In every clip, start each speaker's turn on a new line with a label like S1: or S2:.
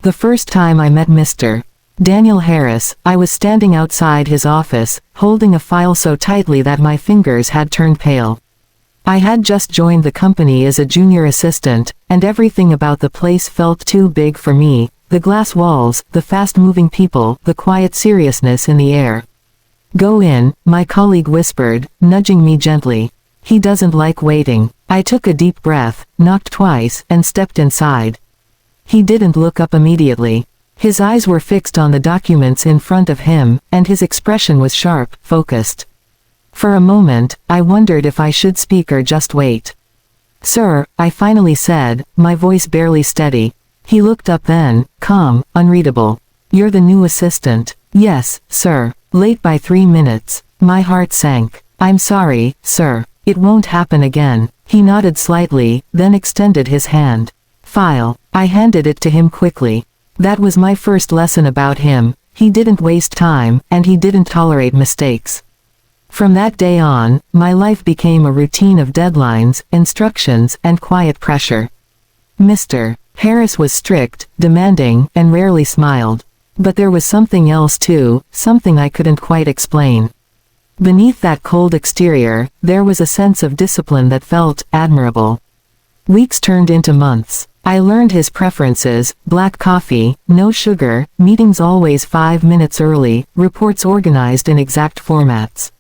S1: The first time I met Mr. Daniel Harris, I was standing outside his office, holding a file so tightly that my fingers had turned pale. I had just joined the company as a junior assistant, and everything about the place felt too big for me: the glass walls, the fast-moving people, the quiet seriousness in the air. "Go in," my colleague whispered, nudging me gently. "He doesn't like waiting." I took a deep breath, knocked twice, and stepped inside. He didn't look up immediately. His eyes were fixed on the documents in front of him, and his expression was sharp, focused. For a moment, I wondered if I should speak or just wait. "Sir," I finally said, my voice barely steady. He looked up then, calm, unreadable. "You're the new assistant?" "Yes, sir." "Late by 3 minutes." My heart sank. "I'm sorry, sir. It won't happen again." He nodded slightly, then extended his hand. "File." I handed it to him quickly. That was my first lesson about him: he didn't waste time, and he didn't tolerate mistakes. From that day on, my life became a routine of deadlines, instructions, and quiet pressure. Mr. Harris was strict, demanding, and rarely smiled. But there was something else too, something I couldn't quite explain. Beneath that cold exterior, there was a sense of discipline that felt admirable. Weeks turned into months. I learned his preferences: black coffee, no sugar, meetings always 5 minutes early, reports organized in exact formats.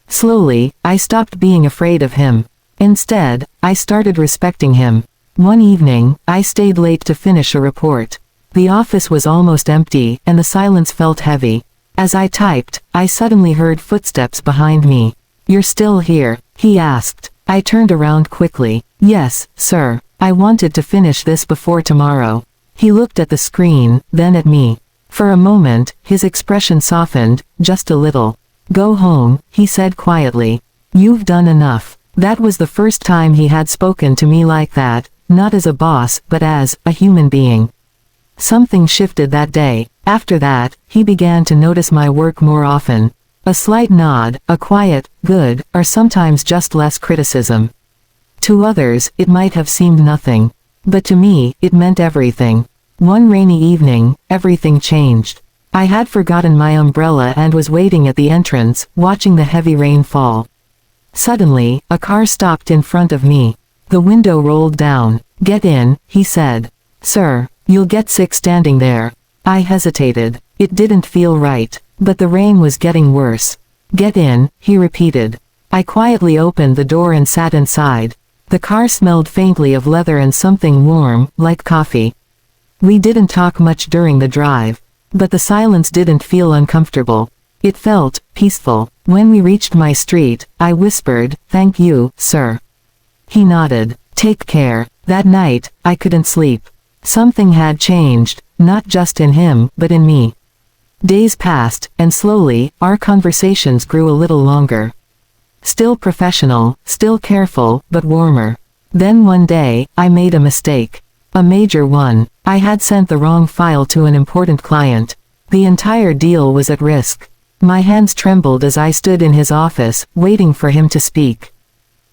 S1: Slowly, I stopped being afraid of him. Instead, I started respecting him. One evening, I stayed late to finish a report. The office was almost empty, and the silence felt heavy. As I typed, I suddenly heard footsteps behind me. "You're still here?" he asked. I turned around quickly. "Yes, sir. I wanted to finish this before tomorrow." He looked at the screen, then at me. For a moment, his expression softened, just a little. "Go home," he said quietly. "You've done enough." That was the first time he had spoken to me like that, not as a boss, but as a human being. Something shifted that day. After that, he began to notice my work more often. A slight nod, a quiet, "good," or sometimes just less criticism. To others, it might have seemed nothing. But to me, it meant everything. One rainy evening, everything changed. I had forgotten my umbrella and was waiting at the entrance, watching the heavy rain fall. Suddenly, a car stopped in front of me. The window rolled down. "Get in," he said. "Sir, you'll get sick standing there." I hesitated. It didn't feel right. But the rain was getting worse. "Get in," he repeated. I quietly opened the door and sat inside. The car smelled faintly of leather and something warm, like coffee. We didn't talk much during the drive. But the silence didn't feel uncomfortable. It felt peaceful. When we reached my street, I whispered, "Thank you, sir." He nodded. "Take care." That night, I couldn't sleep. Something had changed, not just in him, but in me. Days passed, and slowly, our conversations grew a little longer. Still professional, still careful, but warmer. Then one day, I made a mistake. A major one. I had sent the wrong file to an important client. The entire deal was at risk. My hands trembled as I stood in his office, waiting for him to speak.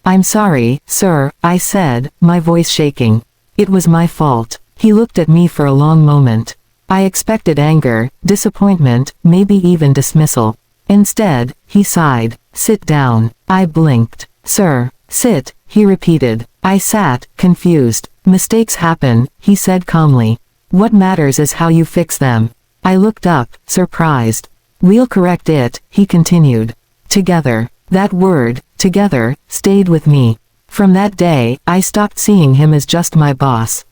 S1: "I'm sorry, sir," I said, my voice shaking. "It was my fault." He looked at me for a long moment. I expected anger, disappointment, maybe even dismissal. Instead, he sighed. "Sit down." I blinked. "Sir." "Sit," he repeated. I sat, confused. "Mistakes happen," he said calmly. "What matters is how you fix them." I looked up, surprised. "We'll correct it," he continued. Together. That word, together, stayed with me. From that day, I stopped seeing him as just my boss.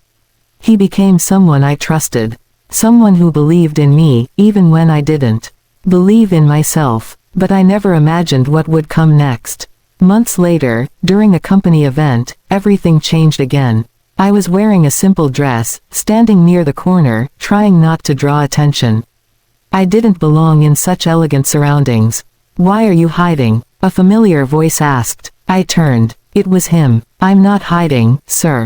S1: He became someone I trusted. Someone who believed in me, even when I didn't. Believe in myself. But I never imagined what would come next. Months later, during a company event, everything changed again. I was wearing a simple dress, standing near the corner, trying not to draw attention. I didn't belong in such elegant surroundings. "Why are you hiding?" a familiar voice asked. I turned. It was him. "I'm not hiding, sir.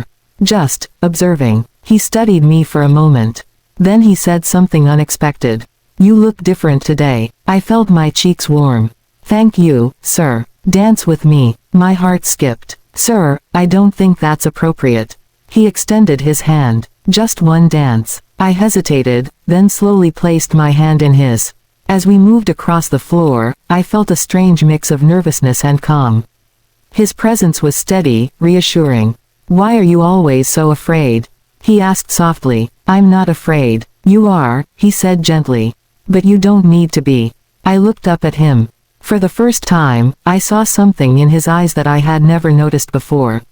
S1: Just observing." He studied me for a moment. Then he said something unexpected. "You look different today." I felt my cheeks warm. "Thank you, sir. Dance with me." My heart skipped. "Sir, I don't think that's appropriate." He extended his hand. "Just one dance." I hesitated, then slowly placed my hand in his. As we moved across the floor, I felt a strange mix of nervousness and calm. His presence was steady, reassuring. "Why are you always so afraid?" he asked softly. "I'm not afraid." "You are," he said gently. "But you don't need to be." I looked up at him. For the first time, I saw something in his eyes that I had never noticed before.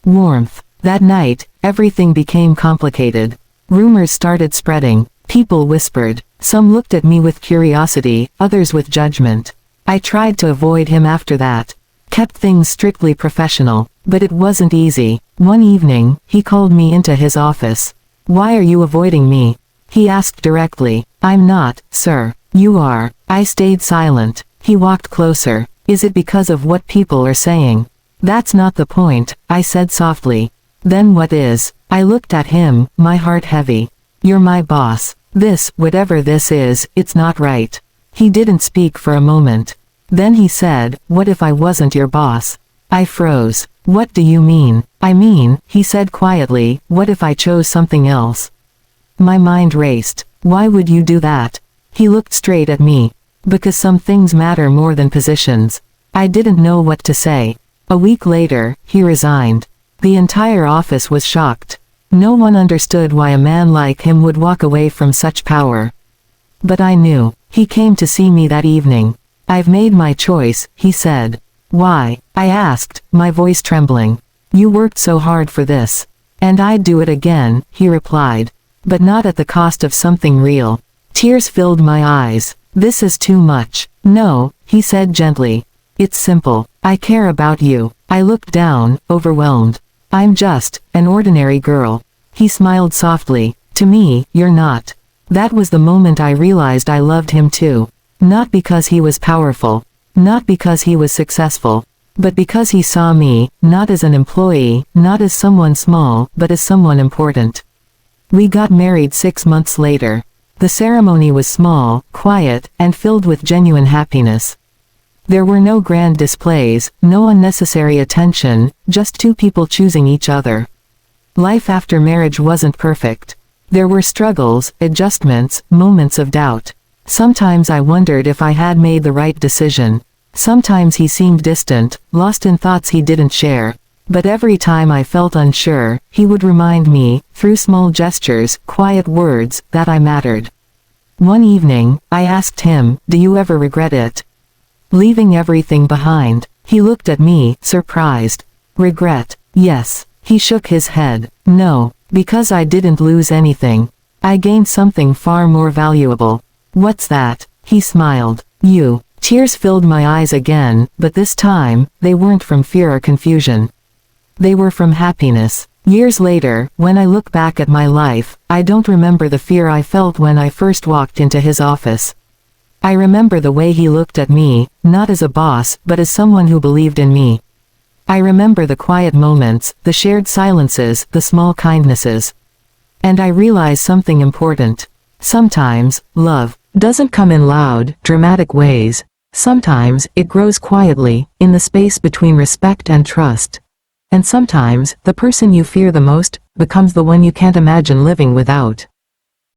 S1: Warmth. That night, everything became complicated. Rumors started spreading. People whispered. Some looked at me with curiosity, others with judgment. I tried to avoid him after that. Kept things strictly professional. But it wasn't easy. One evening, he called me into his office. "Why are you avoiding me?" he asked directly. "I'm not, sir." "You are." I stayed silent. He walked closer. "Is it because of what people are saying?" "That's not the point," I said softly. "Then what is?" I looked at him, my heart heavy. "You're my boss. This, whatever this is, it's not right." He didn't speak for a moment. Then he said, "What if I wasn't your boss?" I froze. "What do you mean?" "I mean," he said quietly, "what if I chose something else?" My mind raced. "Why would you do that?" He looked straight at me. "Because some things matter more than positions." I didn't know what to say. A week later, he resigned. The entire office was shocked. No one understood why a man like him would walk away from such power. But I knew. He came to see me that evening. "I've made my choice," he said. "Why?" I asked, my voice trembling. "You worked so hard for this." "And I'd do it again," he replied. "But not at the cost of something real." Tears filled my eyes. "This is too much." "No," he said gently. "It's simple. I care about you." I looked down, overwhelmed. "I'm just an ordinary girl." He smiled softly. "To me, you're not." That was the moment I realized I loved him too. Not because he was powerful. Not because he was successful. But because he saw me, not as an employee, not as someone small, but as someone important. We got married 6 months later. The ceremony was small, quiet, and filled with genuine happiness. There were no grand displays, no unnecessary attention, just two people choosing each other. Life after marriage wasn't perfect. There were struggles, adjustments, moments of doubt. Sometimes I wondered if I had made the right decision. Sometimes he seemed distant, lost in thoughts he didn't share. But every time I felt unsure, he would remind me, through small gestures, quiet words, that I mattered. One evening, I asked him, "Do you ever regret it? Leaving everything behind?" He looked at me, surprised. "Regret? Yes." He shook his head. "No, because I didn't lose anything. I gained something far more valuable." "What's that?" He smiled. "You." Tears filled my eyes again, but this time, they weren't from fear or confusion. They were from happiness. Years later, when I look back at my life, I don't remember the fear I felt when I first walked into his office. I remember the way he looked at me, not as a boss, but as someone who believed in me. I remember the quiet moments, the shared silences, the small kindnesses. And I realized something important. Sometimes, love doesn't come in loud, dramatic ways. Sometimes, it grows quietly, in the space between respect and trust. And sometimes, the person you fear the most, becomes the one you can't imagine living without.